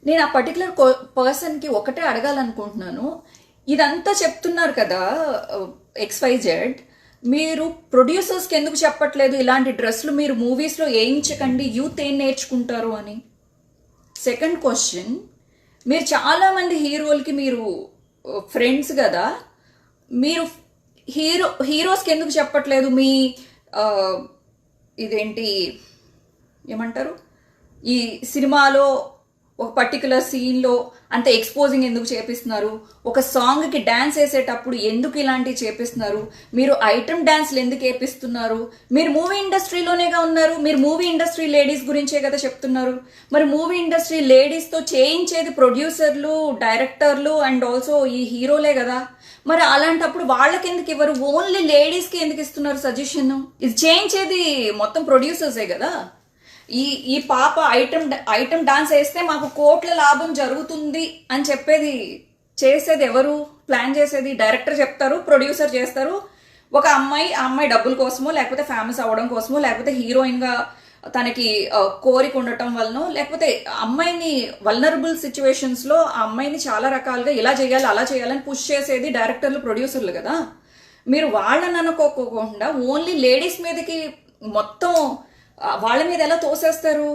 నేను ఆ పర్టికులర్ పర్సన్కి ఒకటే అడగాలనుకుంటున్నాను. ఇదంతా చెప్తున్నారు కదా XYZ, మీరు ప్రొడ్యూసర్స్కి ఎందుకు చెప్పట్లేదు ఇలాంటి డ్రెస్సులు మీరు మూవీస్లో వేయించకండి, యూత్ ఏం నేర్చుకుంటారు అని? సెకండ్ క్వశ్చన్, మీరు చాలామంది హీరోలకి మీరు ఫ్రెండ్స్ కదా, మీరు హీరోస్కి ఎందుకు చెప్పట్లేదు మీ ఇదేంటి ఏమంటారు, ఈ సినిమాలో ఒక పర్టికులర్ సీన్లో అంత ఎక్స్పోజింగ్ ఎందుకు చేపిస్తున్నారు? ఒక సాంగ్కి డ్యాన్స్ వేసేటప్పుడు ఎందుకు ఇలాంటివి చేపిస్తున్నారు? మీరు ఐటమ్ డ్యాన్స్లు ఎందుకు వేపిస్తున్నారు? మీరు మూవీ ఇండస్ట్రీలోనేగా ఉన్నారు, మీరు మూవీ ఇండస్ట్రీ లేడీస్ గురించే కదా చెప్తున్నారు. మరి మూవీ ఇండస్ట్రీ లేడీస్తో చేయించేది ప్రొడ్యూసర్లు, డైరెక్టర్లు అండ్ ఆల్సో ఈ హీరోలే కదా. మరి అలాంటప్పుడు వాళ్ళకి ఎందుకు ఇవ్వరు? ఓన్లీ లేడీస్కి ఎందుకు ఇస్తున్నారు సజెషన్? ఇది చేయించేది మొత్తం ప్రొడ్యూసర్సే కదా. ఈ పాప ఐటమ్ డాన్స్ వేస్తే మాకు కోట్ల లాభం జరుగుతుంది అని చెప్పేది చేసేది ఎవరు? ప్లాన్ చేసేది డైరెక్టర్ చెప్తారు, ప్రొడ్యూసర్ చేస్తారు. ఒక అమ్మాయి, ఆ అమ్మాయి డబ్బుల కోసమో లేకపోతే ఫేమస్ అవ్వడం కోసమో లేకపోతే హీరోయిన్గా తనకి కోరిక ఉండటం వలన, లేకపోతే అమ్మాయిని వల్నరబుల్ సిచ్యువేషన్స్లో ఆ అమ్మాయిని చాలా రకాలుగా ఇలా చేయాలి అలా చేయాలని పుష్ చేసేది డైరెక్టర్లు, ప్రొడ్యూసర్లు కదా. మీరు వాళ్ళని అనుకోకుండా ఓన్లీ లేడీస్ మీదకి మొత్తం వాళ్ళ మీద ఎలా తోసేస్తారు?